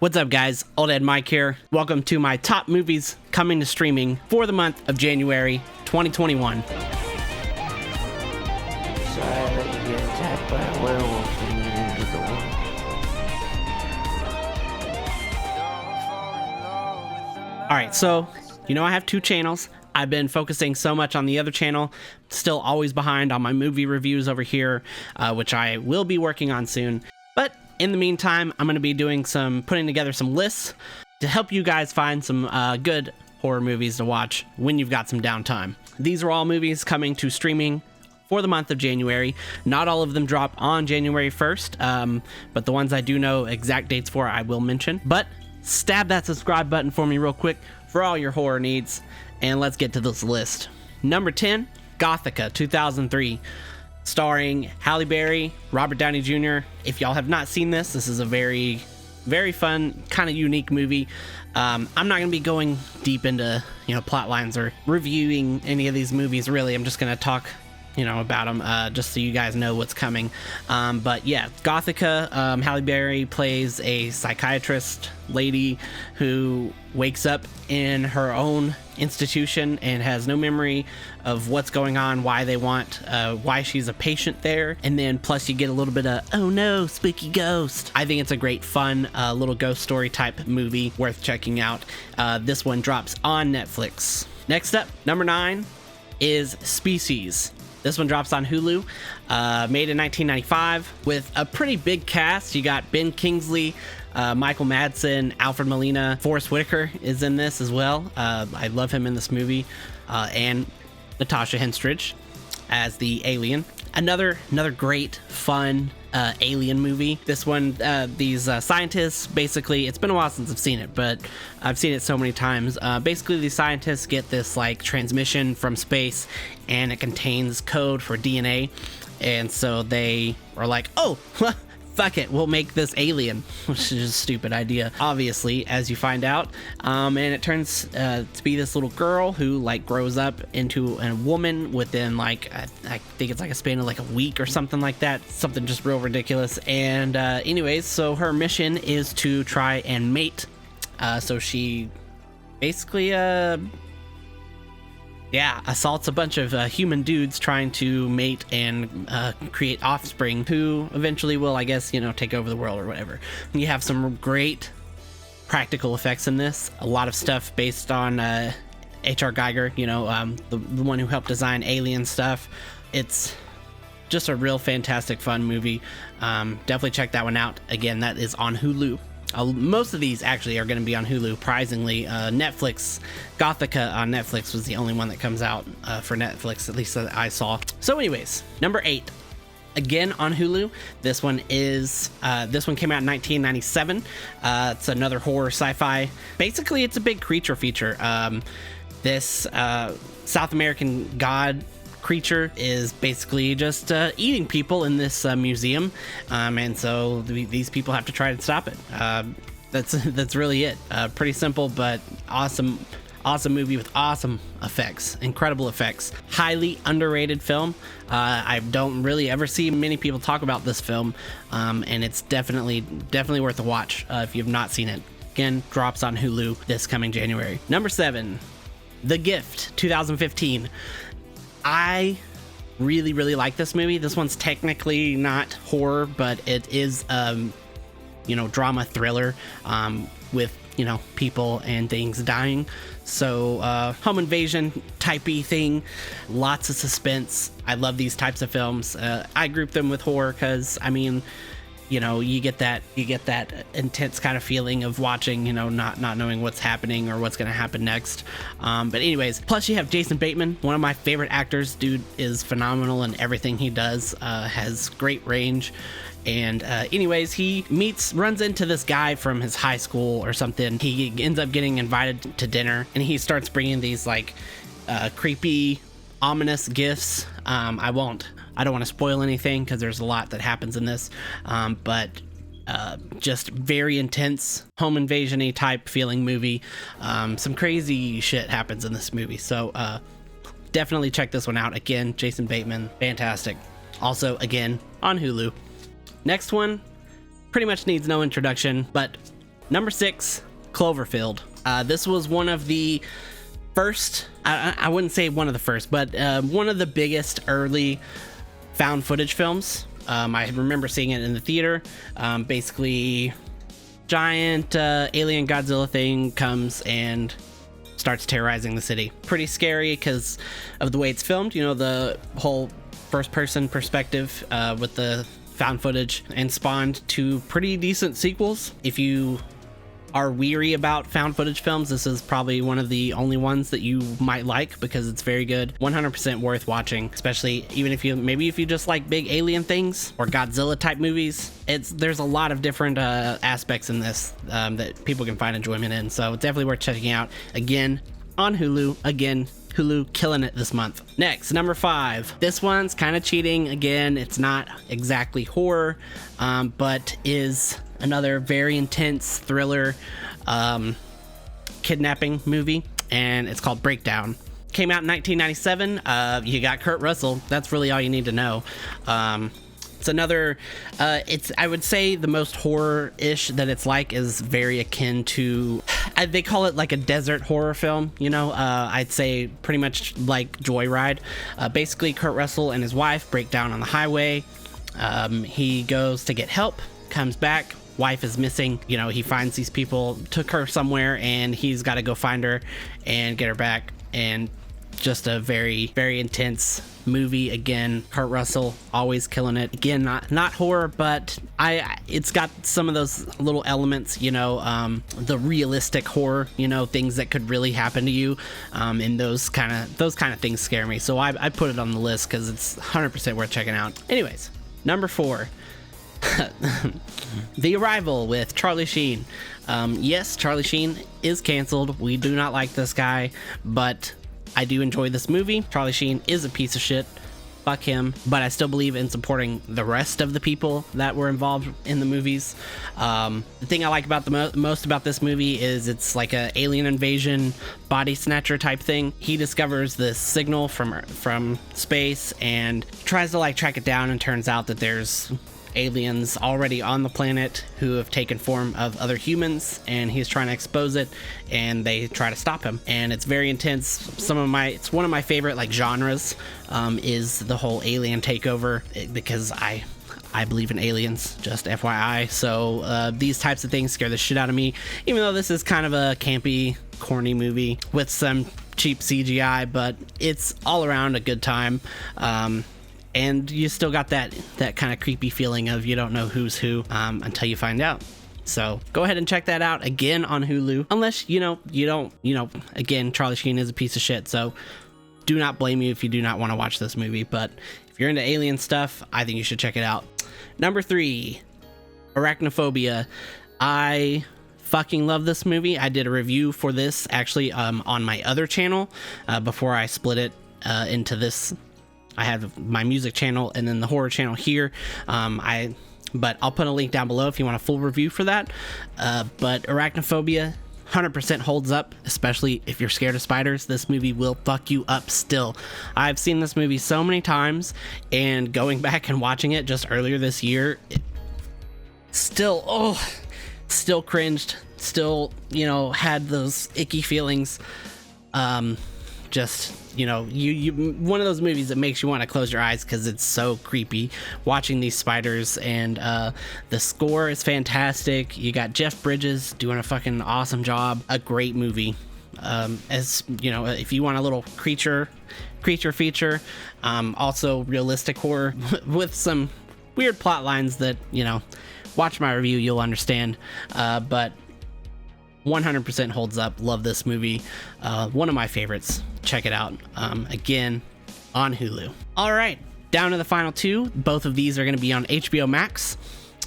What's up, guys? Old Ed Mike here. Welcome to my top movies coming to streaming for the month of January 2021. Sorry that you get attacked by a werewolf and you into the world. Alright, so, I have two channels. I've been focusing so much on the other channel, still always behind on my movie reviews over here, which I will be working on soon. But in the meantime, I'm going to be putting together some lists to help you guys find some good horror movies to watch when you've got some downtime. These are all movies coming to streaming for the month of January. Not all of them drop on January 1st, but the ones I do know exact dates for, I will mention. But stab that subscribe button for me real quick for all your horror needs, and let's get to this list. Number 10, Gothica, 2003. Starring Halle Berry, Robert Downey Jr. If y'all have not seen this is a very, very fun, kind of unique movie. I'm not going to be going deep into, plot lines or reviewing any of these movies, really. I'm just going to talk, about them, just so you guys know what's coming. But yeah, Gothica, Halle Berry plays a psychiatrist lady who wakes up in her own institution and has no memory of what's going on, why she's a patient there, and then plus you get a little bit of, oh no, spooky ghost. I think it's a great fun little ghost story type movie worth checking out. This one drops on Netflix. Next up, number 9 is Species. This one drops on Hulu, made in 1995 with a pretty big cast. You got Ben Kingsley, Michael Madsen, Alfred Molina, Forrest Whitaker is in this as well. I love him in this movie, and Natasha Henstridge as the alien. Another great, fun alien movie. This one, these scientists, basically, it's been a while since I've seen it, but I've seen it so many times. Basically, these scientists get this transmission from space, and it contains code for DNA, and so they are like, oh, fuck it, we'll make this alien, which is a stupid idea, obviously, as you find out. And it turns to be this little girl who grows up into a woman within I think it's a span of a week or something like that, something just real ridiculous. And anyways, so her mission is to try and mate. So she basically assaults a bunch of human dudes trying to mate and create offspring who eventually will, take over the world or whatever. You have some great practical effects in this. A lot of stuff based on H.R. Geiger, the one who helped design Alien stuff. It's just a real fantastic, fun movie. Definitely check that one out. Again, that is on Hulu. Most of these actually are going to be on Hulu, surprisingly. Netflix, Gothica on Netflix was the only one that comes out for Netflix, at least that I saw. So anyways, number 8, again on Hulu. This one came out in 1997. It's another horror sci-fi. Basically, it's a big creature feature. This South American god creature is basically just eating people in this museum, and so these people have to try to stop it. That's really it. Pretty simple but awesome movie with awesome effects, incredible effects. Highly underrated film. I don't really ever see many people talk about this film, and it's definitely worth a watch if you've not seen it. Again, drops on Hulu this coming January. Number 7, The Gift, 2015. I really like this movie. This one's technically not horror, but it is drama thriller with people and things dying. So home invasion typey thing, lots of suspense. I love these types of films. I group them with horror because you get that intense kind of feeling of watching, not knowing what's happening or what's going to happen next. But anyways, plus you have Jason Bateman, one of my favorite actors. Dude is phenomenal in everything he does, has great range. And anyways, he runs into this guy from his high school or something. He ends up getting invited to dinner, and he starts bringing these creepy, ominous gifts. I don't want to spoil anything because there's a lot that happens in this, but just very intense home invasion-y type feeling movie. Some crazy shit happens in this movie, so definitely check this one out. Again, Jason Bateman, fantastic. Also, again, on Hulu. Next one pretty much needs no introduction, but Number 6, Cloverfield. This was one of the first, I wouldn't say one of the first, but one of the biggest early found footage films. I remember seeing it in the theater. Basically, giant alien Godzilla thing comes and starts terrorizing the city. Pretty scary because of the way it's filmed, you know, the whole first person perspective with the found footage, and spawned 2 pretty decent sequels. If you are weary about found footage films, this is probably one of the only ones that you might like because it's very good. 100% worth watching, especially even if you just like big alien things or Godzilla type movies. There's a lot of different aspects in this that people can find enjoyment in, so it's definitely worth checking out. Again, on Hulu. Again, Hulu killing it this month. Next, number 5. This one's kind of cheating. Again, it's not exactly horror, but is another very intense thriller kidnapping movie, and it's called Breakdown. Came out in 1997. You got Kurt Russell. That's really all you need to know. It's another, I would say the most horror-ish that it's like is very akin to, they call it like a desert horror film, you know? I'd say pretty much like Joyride. Basically, Kurt Russell and his wife break down on the highway. He goes to get help, comes back, wife is missing. You know, he finds these people, took her somewhere, and he's got to go find her and get her back. And just a very, very intense movie. Again, Kurt Russell always killing it. Again, not horror, but it's got some of those little elements, you know, the realistic horror, you know, things that could really happen to you, and those kind of things scare me. So I put it on the list because it's 100% worth checking out. Anyways, number 4. The Arrival with Charlie Sheen. Yes, Charlie Sheen is canceled. We do not like this guy, but I do enjoy this movie. Charlie Sheen is a piece of shit. Fuck him. But I still believe in supporting the rest of the people that were involved in the movies. The thing I like about the most about this movie is it's like a alien invasion body snatcher type thing. He discovers this signal from space and tries to like track it down, and turns out that there's aliens already on the planet who have taken form of other humans, and he's trying to expose it, and they try to stop him. And it's very intense. It's one of my favorite like genres, is the whole alien takeover, because I believe in aliens, just FYI. So these types of things scare the shit out of me, even though this is kind of a campy, corny movie with some cheap CGI, but it's all around a good time. And you still got that kind of creepy feeling of you don't know who's who until you find out. So go ahead and check that out again on Hulu. Unless, you don't, again, Charlie Sheen is a piece of shit. So do not blame you if you do not want to watch this movie. But if you're into alien stuff, I think you should check it out. Number 3, Arachnophobia. I fucking love this movie. I did a review for this actually on my other channel before I split it into this. I have my music channel and then the horror channel here. But I'll put a link down below if you want a full review for that. But Arachnophobia 100% holds up, especially if you're scared of spiders. This movie will fuck you up still. I've seen this movie so many times, and going back and watching it just earlier this year, still cringed, still, had those icky feelings. Just, you one of those movies that makes you want to close your eyes because it's so creepy watching these spiders. And the score is fantastic. You got Jeff Bridges doing a fucking awesome job. A great movie. As if you want a little creature feature, also realistic horror with some weird plot lines that, watch my review, you'll understand. But 100% holds up. Love this movie. One of my favorites. Check it out. Again, on Hulu. All right, down to the final 2. Both of these are going to be on HBO Max,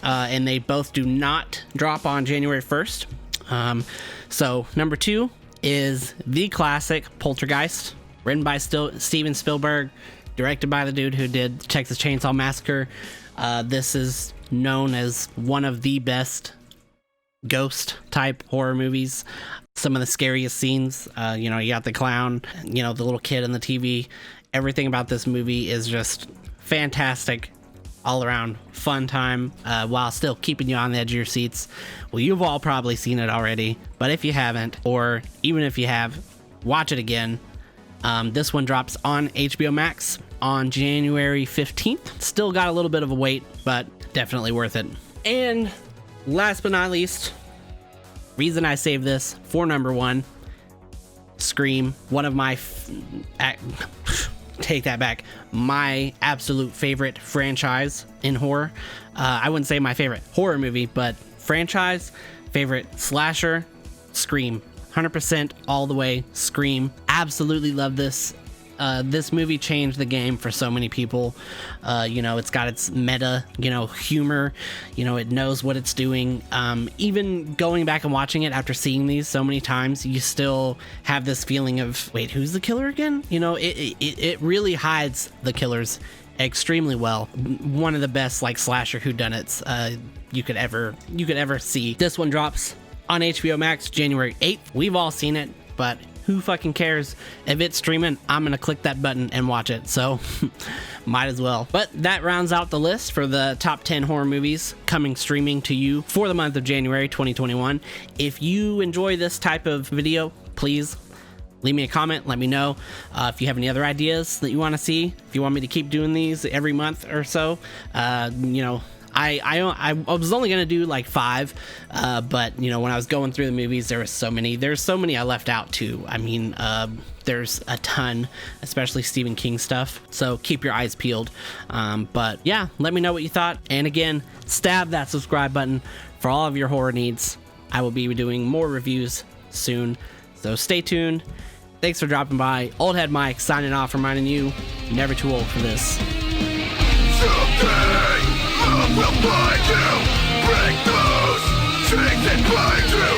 and they both do not drop on January 1st. So number 2 is the classic Poltergeist, written by Steven Spielberg, directed by the dude who did Texas Chainsaw Massacre. This is known as one of the best ghost type horror movies. Some of the scariest scenes, you got the clown, the little kid in the TV. Everything about this movie is just fantastic. all around fun time while still keeping you on the edge of your seats. Well, you've all probably seen it already, but if you haven't, or even if you have, watch it again. This one drops on HBO Max on January 15th. Still got a little bit of a wait, but definitely worth it. And last but not least, reason I saved this for number one, Scream, one of my take that back, my absolute favorite franchise in horror. I wouldn't say my favorite horror movie, but franchise, favorite slasher, Scream. 100% all the way, Scream. Absolutely love this. This movie changed the game for so many people. It's got its meta, humor. It knows what it's doing. Even going back and watching it after seeing these so many times, you still have this feeling of, wait, who's the killer again? It really hides the killers extremely well. One of the best slasher whodunits you could ever see. This one drops on HBO Max January 8th. We've all seen it, but who fucking cares? If it's streaming, I'm gonna click that button and watch it, so might as well. But that rounds out the list for the top 10 horror movies coming streaming to you for the month of January 2021. If you enjoy this type of video, please leave me a comment, let me know. If you have any other ideas that you want to see, if you want me to keep doing these every month or so, I was only gonna do 5, but when I was going through the movies, there's so many I left out too. I mean, there's a ton, especially Stephen King stuff, so keep your eyes peeled. But yeah, let me know what you thought, and again, stab that subscribe button for all of your horror needs. I will be doing more reviews soon, so stay tuned. Thanks for dropping by. Old Head Mike signing off, reminding you, never too old for this. Someday, love will find you. Break those chains and bind you.